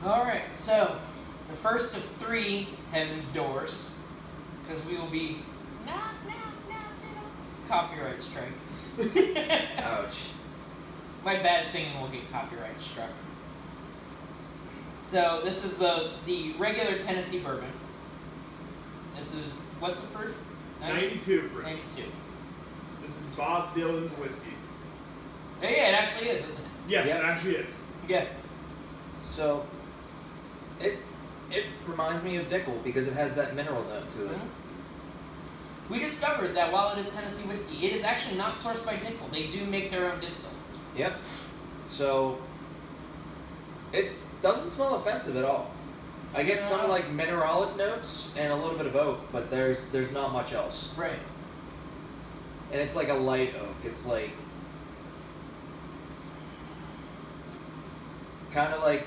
Alright, so the first of 3 Heaven's Doors, because we will be copyright strike. Ouch. My bad singing will get copyright struck. So this is the regular Tennessee bourbon. This is, what's the proof? 92 proof. 92. This is Bob Dylan's whiskey. Oh yeah, it actually is, isn't it? Yes, Yeah. it actually is. Yeah. So, it reminds me of Dickel because it has that mineral note to it. Mm-hmm. We discovered that while it is Tennessee whiskey, it is actually not sourced by Dickel. They do make their own distillate. Yep. So, it doesn't smell offensive at all. I get some like mineralic notes and a little bit of oak, but there's not much else. Right. And it's like a light oak. It's like kind of like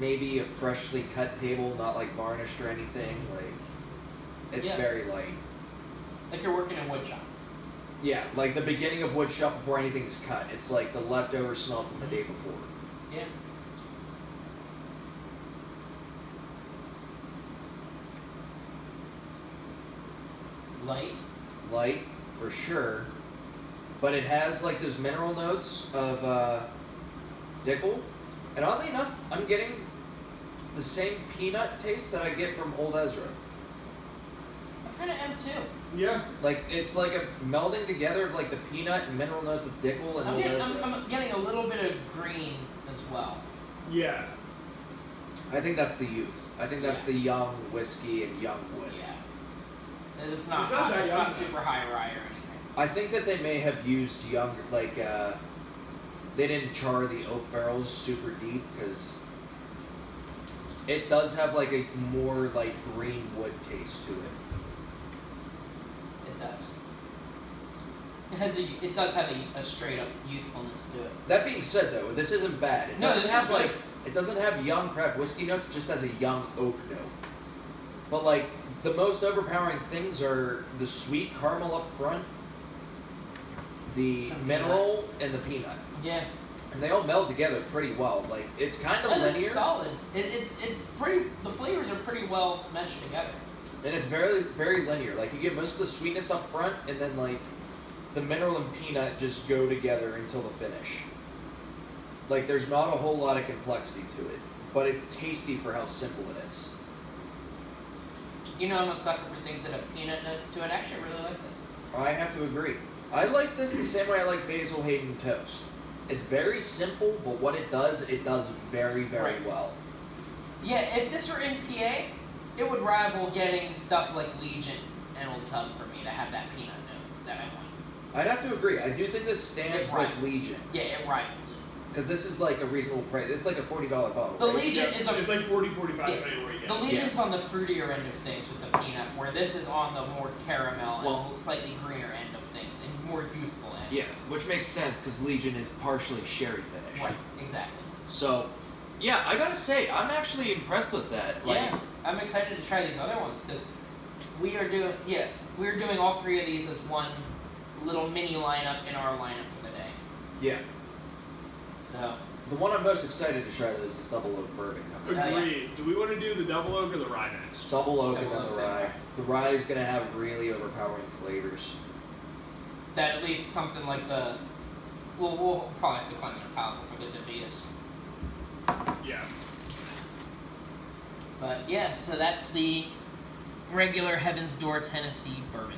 maybe a freshly cut table, not like varnished or anything. Like it's very light. Like you're working in wood shop. Yeah, like the beginning of wood shop before anything's cut. It's like the leftover smell from the day before. Yeah. Light, for sure, but it has like those mineral notes of Dickel, and oddly enough, I'm getting the same peanut taste that I get from Old Ezra. I kind of am too. Yeah. Like it's like a melding together of like the peanut and mineral notes of Dickel and Old Ezra. I'm getting a little bit of green as well. Yeah. I think that's the youth. I think that's the young whiskey and young wood. Yeah. It's not, that it's young, not though. super high rye or anything. I think that they may have used young, like, they didn't char the oak barrels super deep because it does have like a more like green wood taste to it. It does. It does have a straight up youthfulness to it. That being said, though, this isn't bad. It No, doesn't this have is good. like it doesn't have young craft whiskey notes. It just has a young oak note. But like the most overpowering things are the sweet caramel up front, the Some mineral, and the peanut. Yeah. And they all meld together pretty well. Like it's kind of And linear. this is solid. It's pretty. The flavors are pretty well meshed together. And it's very, very linear. Like you get most of the sweetness up front, and then like the mineral and peanut just go together until the finish. Like there's not a whole lot of complexity to it, but it's tasty for how simple it is. You know, I'm a sucker for things that have peanut notes to it. Actually, I really like this. I have to agree. I like this the same way I like Basil Hayden toast. It's very simple, but what it does very, very Right. well. Yeah, if this were in PA, it would rival getting stuff like Legion and Old Tub for me to have that peanut note that I want. I'd have to agree. I do think this stands It's right. with Legion. Yeah, it rivals it. Because this is like a reasonable price. It's like a $40 bottle. The right? Legion Yeah, is a it's like 40, 45 Yeah. depending where you get The it. Legion's on the fruitier end of things with the peanut, where this is on the more caramel Well- and slightly greener end of things, and more youthful end. Yeah, which makes sense because Legion is partially sherry finish. Right, exactly. So, yeah, I gotta say, I'm actually impressed with that. Like, Yeah, I'm excited to try these other ones, because we're doing all 3 of these as one little mini lineup in our lineup for the day. yeah. So, The one I'm most excited to try is this double oak bourbon company. Agreed. Do we want to do the double oak or the rye next? Double oak and Double then the oak, then rye. rye. The rye is gonna have really overpowering flavors. that at least something like the... We'll probably have to cleanse our palate for the Devias. Yeah. But yeah, so that's the regular Heaven's Door Tennessee bourbon.